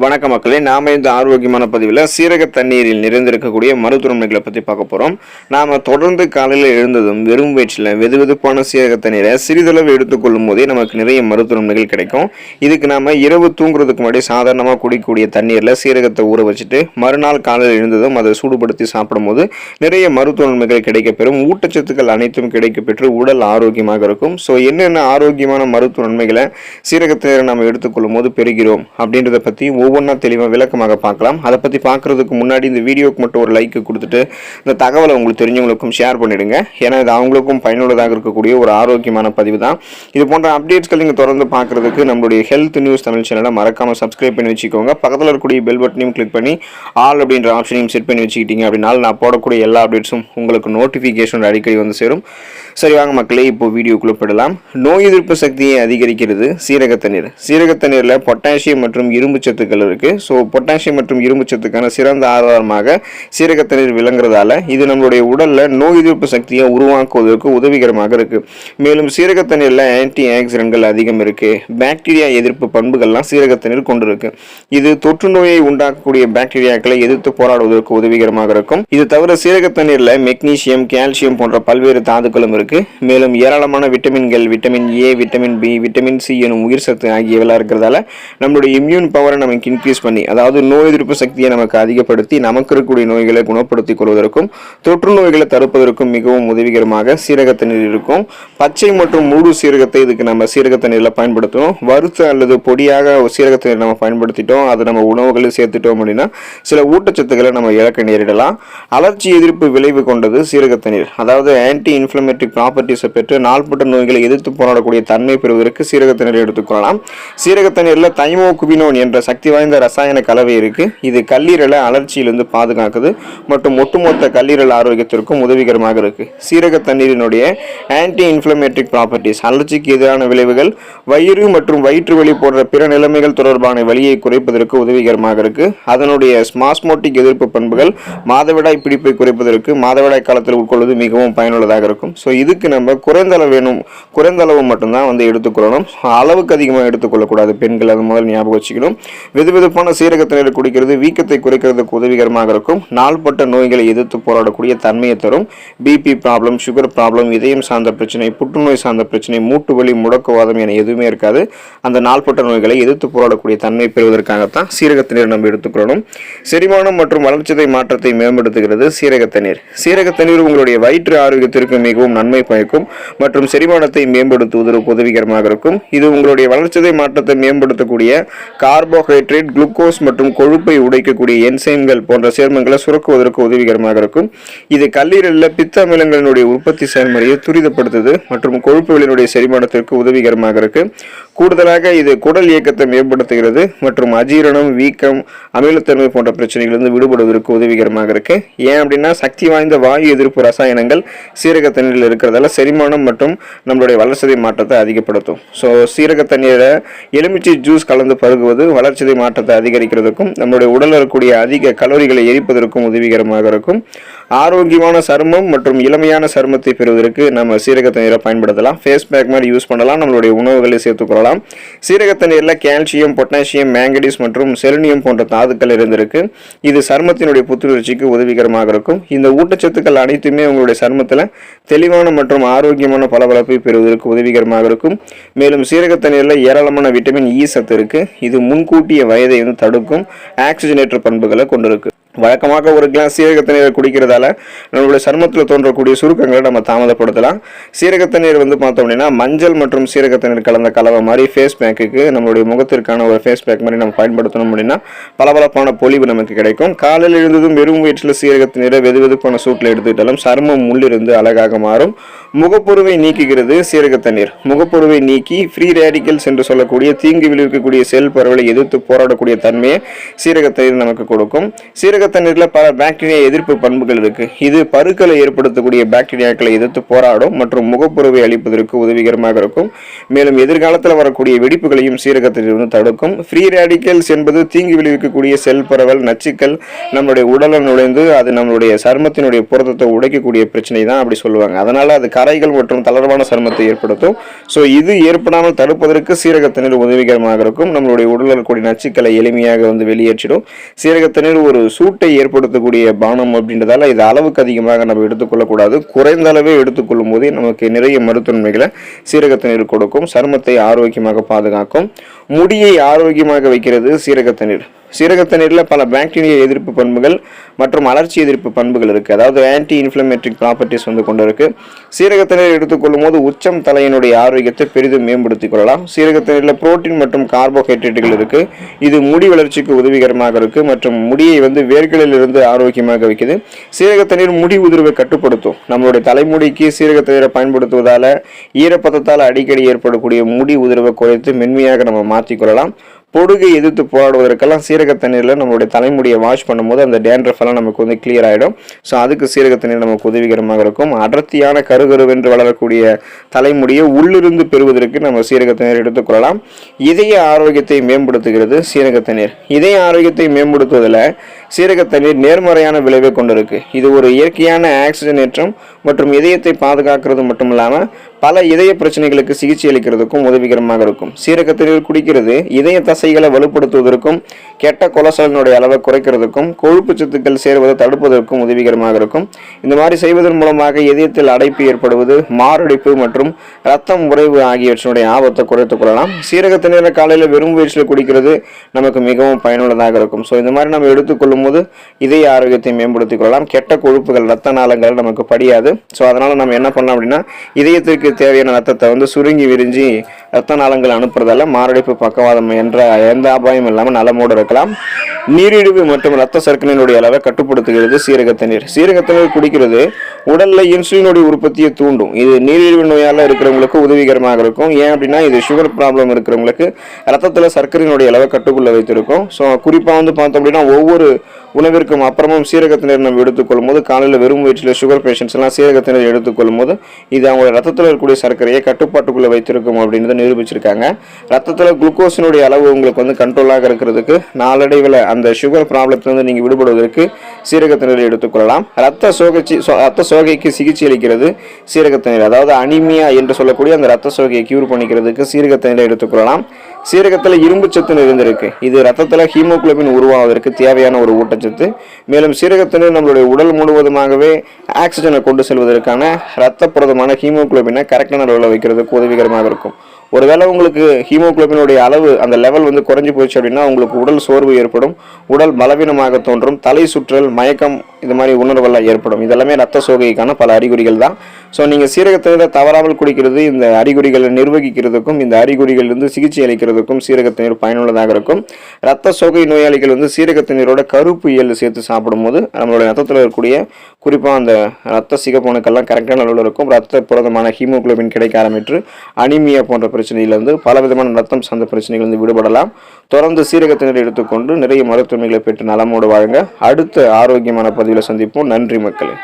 வணக்க மக்களே, நாம இந்த ஆரோக்கியமான பதிவில் சீரக தண்ணீரில் நிறைந்திருக்கக்கூடிய மருத்துவமைகளை பற்றி பார்க்க போகிறோம். நாம் தொடர்ந்து காலையில் எழுந்ததும் வெறும் வயிற்றில் வெதுவெதுப்பான சீரக தண்ணீரை சிறிதளவு எடுத்துக்கொள்ளும் போதே நமக்கு நிறைய மருத்துவமைகள் கிடைக்கும். இதுக்கு நாம் இரவு தூங்குறதுக்கு முன்னாடி சாதாரணமாக குடிக்கக்கூடிய தண்ணீரில் சீரகத்தை ஊற வச்சுட்டு மறுநாள் காலையில் எழுந்ததும் அதை சூடுபடுத்தி சாப்பிடும்போது நிறைய மருத்துவமைகள் கிடைக்கப்பெறும். ஊட்டச்சத்துக்கள் அனைத்தும் கிடைக்கப்பெற்று உடல் ஆரோக்கியமாக இருக்கும். ஸோ என்னென்ன ஆரோக்கியமான மருத்துவ நன்மைகளை சீரக தண்ணீரை நாம் எடுத்துக்கொள்ளும் போது பெறுகிறோம் அப்படின்றத பற்றி ஒவ்வொன்றா தெளிவாக விளக்கமாக பார்க்கலாம். அதை பற்றி பார்க்குறதுக்கு முன்னாடி இந்த வீடியோக்கு மட்டும் ஒரு லைக் கொடுத்துட்டு இந்த தகவலை உங்களுக்கு தெரிஞ்சவங்களுக்கும் ஷேர் பண்ணிடுங்க. ஏன்னா இது அவங்களுக்கும் பயனுள்ளதாக இருக்கக்கூடிய ஒரு ஆரோக்கியமான பதிவு தான். இது போன்ற அப்டேட்ஸ்கள் நீங்கள் தொடர்ந்து பார்க்குறதுக்கு நம்மளுடைய ஹெல்த் நியூஸ் தமிழ் சேனலை மறக்காமல் சப்ஸ்கிரைப் பண்ணி வச்சுக்கோங்க. பக்கத்தில் இருக்கக்கூடிய பெல் பட்டனையும் கிளிக் பண்ணி ஆல் அப்படின்ற ஆப்ஷனையும் செட் பண்ணி வச்சுக்கிட்டீங்க அப்படின்னால நான் போடக்கூடிய எல்லா அப்டேட்ஸும் உங்களுக்கு நோட்டிஃபிகேஷன் அடிக்கடி வந்து சேரும். சரி வாங்க மக்களே, இப்போ வீடியோக்குள்ளே போயிடலாம். நோய் எதிர்ப்பு சக்தியை அதிகரிக்கிறது சீரக தண்ணீர். சீரக தண்ணீரில் பொட்டாசியம் மற்றும் இரும்பு சத்துக்கள் இருக்கு. ஸோ பொட்டாசியம் மற்றும் இரும்பு சத்துக்கான சிறந்த ஆதாரமாக சீரக தண்ணீர் விளங்குறதால இது நம்மளுடைய உடல்ல நோய் எதிர்ப்பு சக்தியை உருவாக்குவதற்கு உதவிகரமாக இருக்கு. மேலும் சீரக தண்ணீர்ல ஆன்டி ஆக்சிடென்ட்கள் அதிகம் இருக்கு. பாக்டீரியா எதிர்ப்பு பண்புகள்லாம் சீரக தண்ணீர் கொண்டிருக்கு. இது தொற்று நோயை உண்டாக்கக்கூடிய பாக்டீரியாக்களை எதிர்த்து போராடுவதற்கு உதவிகரமாக இருக்கும். இது தவிர சீரக தண்ணீர்ல மெக்னீசியம், கால்சியம் போன்ற பல்வேறு தாதுக்களும் இருக்கு. மேலும் ஏராளமான விட்டமின்கள், vitamin A, vitamin B, vitamin C எனும் உயிர் சத்து ஆகியவெல்லாம் இருக்கிறதால நம்மளுடைய இம்யூன் பவரை நமக்கு இன்க்ரீஸ் பண்ணி, அதாவது நோய் எதிர்ப்பு சக்தியை நமக்கு அதிகப்படுத்தி நமக்கு இருக்கக்கூடிய நோய்களை குணப்படுத்திக் கொள்வதற்கும் தொற்று நோய்களை தடுப்பதற்கும் மிகவும் உதவிகரமாக சீரக தண்ணீர் இருக்கும். பச்சை மற்றும் முழு சீரகத்தை இதுக்கு நம்ம சீரக தண்ணீரில் பயன்படுத்தணும். வறுத்த அல்லது பொடியாக சீரக தண்ணீர் நம்ம பயன்படுத்திட்டோம், அது நம்ம உணவுகளில் சேர்த்துட்டோம் அப்படின்னா சில ஊட்டச்சத்துக்களை நம்ம இழக்க நேரிடலாம். அலர்ஜி எதிர்ப்பு விளைவு கொண்டது சீரக தண்ணீர். அதாவது ஆன்டி இன்ஃப்ளமேட்டரி ப்ராப்பர்ட்டிஸை பெற்று நாள்பட்ட நோய்களை எதிர்த்து போராடக்கூடிய தன்மை பெறுவதற்கு சீரக தண்ணீர் எடுத்துக்கொள்ளலாம். சீரக தண்ணீரில் தைமோகுபினோன் என்ற சக்தி வாய்ந்த ரசாயன கலவை இருக்கு. இது கல்லீரலை அலர்ச்சியிலிருந்து பாதுகாக்குது மற்றும் ஒட்டுமொத்த கல்லீரல் ஆரோக்கியத்திற்கும் உதவிகரமாக இருக்கு. சீரக தண்ணீரினுடைய ஆன்டி இன்ஃப்ளமேட்டரி ப்ராப்பர்ட்டிஸ், அலர்ச்சிக்கு எதிரான விளைவுகள், வயிறு மற்றும் வயிற்று வலி போன்ற பிற நிலைமைகள் தொடர்பான வலியை குறைப்பதற்கு உதவிகரமாக இருக்கு. அதனுடைய ஸ்மாஸ்மோட்டிக் எதிர்ப்பு பண்புகள் மாதவிடாய் பிடிப்பை குறைப்பதற்கு மாதவிடாய் காலத்தில் உட்கொள்வது மிகவும் பயனுள்ளதாக இருக்கும். ஸோ இதுக்கு நம்ம குறைந்த அளவு மட்டும்தான் எடுத்துக்கொள்ளணும். அளவுக்கு அதிகமாக எடுத்துக்கொள்ளக்கூடாது பெண்கள். அது முதல் ஞாபகம் வச்சுக்கணும். வெதுவெதுப்பான சீரக தண்ணீர் குடிக்கிறது வீக்கத்தை குறைக்கிறதுக்கு உதவிகரமாக இருக்கும். நாள்பட்ட நோய்களை எதிர்த்து போராடக்கூடிய தன்மையை தரும். பிபி ப்ராப்ளம், சுகர் ப்ராப்ளம், இதயம் சார்ந்த பிரச்சனை, புற்றுநோய் சார்ந்த பிரச்சனை, மூட்டு வலி, முடக்குவாதம் என எதுவுமே இருக்காது. அந்த நாள்பட்ட நோய்களை எதிர்த்து போராடக்கூடிய தன்மை பெறுவதற்காகத்தான் சீரக தண்ணீர் நம்ம எடுத்துக்கொள்ளணும். செரிமானம் மற்றும் வளர்ச்சிதை மாற்றத்தை மேம்படுத்துகிறது சீரக தண்ணீர். சீரக தண்ணீர் உங்களுடைய வயிற்று ஆரோக்கியத்திற்கு மிகவும் நன்மை பயக்கும் மற்றும் செரிமானத்தை மேம்படுத்துவதற்கு உதவிகரமாக இருக்கும். இது உங்களுடைய வளர்ச்சிதை மாற்றத்தை மேம்படுத்தக்கூடிய கார்போஹைட்ரேட், குளுக்கோஸ் மற்றும் கொழுப்பை உடைக்கக்கூடிய என்சைம்கள் போன்ற சேர்மங்களை சுரக்குவதற்கு உதவிகரமாக இருக்கும். இது கல்லீரலில் பித்த அமிலங்களினுடைய உற்பத்தி செயல்முறையை துரிதப்படுத்துது மற்றும் கொழுப்புகளினுடைய செரிமானத்திற்கு உதவிகரமாக இருக்கு. கூடுதலாக இது குடல் இயக்கத்தை மேம்படுத்துகிறது மற்றும் அஜீரணம், வீக்கம், அமிலத்தன்மை போன்ற பிரச்சனைகளிலிருந்து விடுபடுவதற்கு உதவிகரமாக இருக்கு. ஏன் அப்படின்னா சக்தி வாய்ந்த வாயு எதிர்ப்பு ரசாயனங்கள் சீரக தண்ணீரில் இருக்கிறதால செரிமானம் மற்றும் நம்மளுடைய வளர்ச்சிதை மாற்றத்தை அதிகப்படுத்தும். ஸோ சீரக தண்ணீரை எலுமிச்சை ஜூஸ் கலந்து பருகுவது வளர்ச்சிதை மாற்றத்தை அதிகரிக்கிறதுக்கும் நம்மளுடைய உடலில் இருக்கக்கூடிய அதிக கலோரிகளை எரிப்பதற்கும் உதவிகரமாக இருக்கும். ஆரோக்கியமான சருமம் மற்றும் இளமையான சருமத்தை பெறுவதற்கு நம்ம சீரக தண்ணீரை பயன்படுத்தலாம். ஃபேஸ் பேக் மாதிரி யூஸ் பண்ணலாம். நம்மளுடைய உணவுகளை சேர்த்துக்கொள்ளலாம். சீரக தண்ணீரில் கால்சியம், பொட்டாசியம், மேங்கனீஸ் மற்றும் செலினியம் போன்ற தாதுக்கள் இருந்திருக்கு. இது சருமத்தினுடைய புத்துணர்ச்சிக்கு உதவிகரமாக இருக்கும். இந்த ஊட்டச்சத்துக்கள் அனைத்துமே உங்களுடைய சருமத்தில் தெளிவான மற்றும் ஆரோக்கியமான பளபளப்பை பெறுவதற்கு உதவிகரமாக இருக்கும். மேலும் சீரக தண்ணீரில் ஏராளமான விட்டமின் இ சத்து இருக்கு. இது முன்கூட்டிய வயதை தடுக்கும் ஆக்சிஜனேற்ற பண்புகளை கொண்டிருக்கு. வழக்கமாக ஒரு கிளாஸ் சீரக தண்ணீரை குடிக்கிறதால நம்மளுடைய சருமத்தில் தோன்றக்கூடிய சுருக்கங்களை நம்ம தாமதப்படுத்தலாம். சீரக தண்ணீர் பார்த்தோம் அப்படின்னா மஞ்சள் மற்றும் சீரக தண்ணீர் கலந்த கலவை மாதிரி ஃபேஸ் பேக்குக்கு நம்மளுடைய முகத்திற்கான ஒரு ஃபேஸ் பேக் மாதிரி நம்ம பயன்படுத்தணும் அப்படின்னா பளபளப்பான பொலிவு நமக்கு கிடைக்கும். காலையில் எழுந்ததும் வெறும் வயிற்றில் சீரக தண்ணீரை வெதுவெதுப்பான சூட்டில் எடுத்துக்கிட்டாலும் சருமம் உள்ளிருந்து அழகாக மாறும். முகப்பொருவை நீக்குகிறது சீரக தண்ணீர். முகப்பொருவை நீக்கி ஃப்ரீ ரேடிக்கல்ஸ் என்று சொல்லக்கூடிய தீங்கு விளைவிக்கக்கூடிய செல் பரவலை எதிர்த்து போராடக்கூடிய தன்மையை சீரக தண்ணீர் நமக்கு கொடுக்கும். சீரக சீரக தண்ணீரில் பல பாக்டீரியா எதிர்ப்பு பண்புகள் இருக்கு. இது பருக்களை ஏற்படுத்தக்கூடிய பாக்டீரியாக்களை எதிர்த்து போராடும் மற்றும் முகப்புறவை அளிப்பதற்கு உதவிகரமாக இருக்கும். மேலும் எதிர்காலத்தில் வரக்கூடிய வெடிப்புகளையும் சீரக தண்ணீர் வந்து தடுக்கும். ஃப்ரீ ரேடிக்கல்ஸ் என்பது தீங்கு விளைவிக்கக்கூடிய செல் பரவல் நச்சுக்கள் நம்மளுடைய உடலில் நுழைந்து அது நம்மளுடைய சருமத்தினுடைய புரதத்தை உடைக்கக்கூடிய பிரச்சனை தான் அப்படி சொல்லுவாங்க. அதனால அது கரைகள் மற்றும் தளர்வான சருமத்தை ஏற்படுத்தும். ஸோ இது ஏற்படாமல் தடுப்பதற்கு சீரக தண்ணீர் உதவிகரமாக இருக்கும். நம்மளுடைய உடலில் இருக்கக்கூடிய நச்சுக்களை எளிமையாக வந்து வெளியேற்றிடும். சீரக தண்ணீர் ஒரு சூட்டை ஏற்படுத்தக்கூடிய பானம் அப்படின்றதால இது அளவுக்கு அதிகமாக நம்ம எடுத்துக்கொள்ளக்கூடாது. குறைந்த அளவே எடுத்துக்கொள்ளும் போதே நமக்கு நிறைய மருத்துவன்மைகளை சீரக தண்ணீர் கொடுக்கும். சருமத்தை ஆரோக்கியமாக பாதுகாக்கும். முடியை ஆரோக்கியமாக வைக்கிறது சீரக தண்ணீர். சீரக தண்ணீரில் பல பாக்டீரியா எதிர்ப்பு பண்புகள் மற்றும் அலர்ச்சி எதிர்ப்பு பண்புகள் இருக்குது. அதாவது ஆன்டி இன்ஃப்ளமேட்டரி ப்ராப்பர்ட்டிஸ் வந்து கொண்டு இருக்கு. சீரக தண்ணீர் எடுத்துக்கொள்ளும் போது உச்சம் தலையினுடைய ஆரோக்கியத்தை பெரிதும் மேம்படுத்திக் கொள்ளலாம். சீரக தண்ணீரில் புரோட்டீன் மற்றும் கார்போஹைட்ரேட்டுகள் இருக்கு. இது முடி வளர்ச்சிக்கு உதவிகரமாக இருக்கு மற்றும் முடியை வந்து வேர்களில் இருந்து ஆரோக்கியமாக வைக்குது. சீரக தண்ணீர் முடி உதிர்வை கட்டுப்படுத்தும். நம்மளுடைய தலைமுடிக்கு சீரக தண்ணீரை பயன்படுத்துவதால ஈரப்பதத்தால் அடிக்கடி ஏற்படக்கூடிய முடி உதிர்வை குறைத்து மென்மையாக நம்ம மாற்றிக்கொள்ளலாம். பொடுகை எதிர்த்து போராடுவதற்கெல்லாம் சீரக தண்ணீரில் நம்மளுடைய தலைமுடியை வாஷ் பண்ணும்போது அந்த டேண்ட்ரஃப் எல்லாம் நமக்கு வந்து கிளியர் ஆகிடும். ஸோ அதுக்கு சீரக தண்ணீர் நமக்கு உதவிகரமாக இருக்கும். அடர்த்தியான கருகருவென்று வளரக்கூடிய தலைமுடியை உள்ளிருந்து பெறுவதற்கு நம்ம சீரக தண்ணீர் எடுத்துக்கொள்ளலாம். இதய ஆரோக்கியத்தை மேம்படுத்துகிறது சீரக தண்ணீர். இதய ஆரோக்கியத்தை மேம்படுத்துவதில் சீரக தண்ணீர் நேர்மறையான விளைவை கொண்டிருக்கு. இது ஒரு இயற்கையான ஆக்சிஜனேற்றம் மற்றும் இதயத்தை பாதுகாக்கிறது மட்டும் இல்லாமல் பல இதய பிரச்சனைகளுக்கு சிகிச்சை அளிக்கிறதுக்கும் உதவிகரமாக இருக்கும். சீரக தண்ணீர் குடிக்கிறது இதய தசைகளை வலுப்படுத்துவதற்கும் கெட்ட கொலஸ்ட்ராலினுடைய அளவை குறைக்கிறதுக்கும் கொழுப்பு சத்துக்கள் சேருவதை தடுப்பதற்கும் உதவிகரமாக இருக்கும். இந்த மாதிரி செய்வதன் மூலமாக இதயத்தில் அடைப்பு ஏற்படுவது, மாரடைப்பு மற்றும் இரத்தம் உறைவு ஆகியவற்றினுடைய ஆபத்தை குறைத்துக் கொள்ளலாம். சீரக தண்ணீரை காலையில் வெறும் வயிற்றில் குடிக்கிறது நமக்கு மிகவும் பயனுள்ளதாக இருக்கும். ஸோ இந்த மாதிரி நம்ம எடுத்துக்கொள்ளும் போது இதய ஆரோக்கியத்தை மேம்படுத்திக் கொள்ளலாம். கெட்ட கொழுப்புகள் ரத்த நாளங்கள் நமக்கு படியாது. ஸோ அதனால நம்ம என்ன பண்ணலாம் அப்படின்னா இதயத்திற்கு தேவையான ரத்தத்தை வந்து சுருங்கி விரிஞ்சி ரத்த நாளங்கள் அனுப்புறதால மாரடைப்பு பக்கவாதம் என்ற எந்த அபாயம் இல்லாமல் நலமோடு இருக்கலாம். நீரிழிவு மற்றும் ரத்த சர்க்கரையினுடைய அளவை கட்டுப்படுத்துகிறது சீரக தண்ணீர். சீரக தண்ணீர் குடிக்கிறது உடல்ல இன்சுலினுடைய உற்பத்தியை தூண்டும். இது நீரிழிவு நோயால இருக்கிறவங்களுக்கு உதவிகரமாக இருக்கும். ஏன் அப்படின்னா இது சுகர் ப்ராப்ளம் இருக்கிறவங்களுக்கு ரத்தத்துல சர்க்கரையினுடைய அளவை கட்டுக்குள்ள வைத்திருக்கும். ஸோ குறிப்பா வந்து பார்த்தோம் அப்படின்னா ஒவ்வொரு உணவிற்கும் அப்புறமும் சீரக தண்ணீர் நம்ம எடுத்துக்கொள்ளும் போது காலையில் வெறும் வயிற்றில் சுகர் பேஷண்ட்ஸ் எல்லாம் சீரக தண்ணீர் எடுத்துக்கொள்ளும் போது இது அவங்க ரத்தத்தில் இருக்கக்கூடிய சர்க்கரையை கட்டுப்பாட்டுக்குள்ள வைத்திருக்கும் அப்படின்றத நிரூபிச்சிருக்காங்க. ரத்தத்தில் குளுக்கோஸினுடைய அளவு உங்களுக்கு வந்து கண்ட்ரோலாக இருக்கிறதுக்கு நாளடைவில் அந்த சுகர் ப்ராப்ளத்திலிருந்து நீங்கள் விடுபடுவதற்கு சீரக தண்ணீரை எடுத்துக்கொள்ளலாம். ரத்த சோகைக்கு சிகிச்சை அளிக்கிறது சீரக தண்ணீர். அதாவது அனிமியா என்று சொல்லக்கூடிய அந்த ரத்த சோகையை கியூர் பண்ணிக்கிறதுக்கு சீரக தண்ணீரை எடுத்துக்கொள்ளலாம். சீரகத்தில் இரும்பு சத்து நிறைந்திருக்கு. இது ரத்தத்தில் ஹீமோகுளோபின் உருவாவதற்கு தேவையான ஒரு ஊட்டச்சத்து. மேலும் சீரக தண்ணீர் நம்மளுடைய உடல் முழுவதுமாகவே ஆக்சிஜனை கொண்டு செல்வதற்கான இரத்த புரதமான ஹீமோகுளோபினை கரெக்டான அளவில் வைக்கிறதுக்கு உதவிகரமாக இருக்கும். ஒருவேளை உங்களுக்கு ஹீமோகுளோபினுடைய அளவு அந்த லெவல் வந்து குறைஞ்சி போச்சு அப்படின்னா உங்களுக்கு உடல் சோர்வு ஏற்படும், உடல் பலவீனமாக தோன்றும், தலை சுற்றல், மயக்கம், இது மாதிரி உணர்வெல்லாம் ஏற்படும். இதெல்லாமே ரத்த சோகைக்கான பல அறிகுறிகள் தான். ஸோ நீங்கள் சீரகத்தண்ணீரை தவறாமல் குடிக்கிறது இந்த அறிகுறிகளை நிர்வகிக்கிறதுக்கும் இந்த அறிகுறிகளிலிருந்து சிகிச்சை அளிக்கிறதுக்கும் சீரகத்தண்ணீர் பயனுள்ளதாக இருக்கும். ரத்த சோகை நோயாளிகள் வந்து சீரகத்தண்ணீரோட கருப்பு இயல் சேர்த்து சாப்பிடும்போது நம்மளுடைய ரத்தத்தில் இருக்கக்கூடிய குறிப்பாக அந்த ரத்த சிகப்பணுக்கெல்லாம் கரெக்டான அளவில் இருக்கும். ரத்த புரதமான ஹீமோகுளோபின் கிடைக்க ஆரம்பித்து அனிமியா போன்ற பிரச்சனையிலிருந்து பலவிதமான ரத்தம் சார்ந்த பிரச்சனைகள் விடுபடலாம். தொடர்ந்து சீரகத்தண்ணீரை எடுத்துக்கொண்டு நிறைய மருத்துவமைகளை பெற்று நலமோடு வாழுங்க. அடுத்த ஆரோக்கியமான பதிவில் சந்திப்போம். நன்றி மக்களே.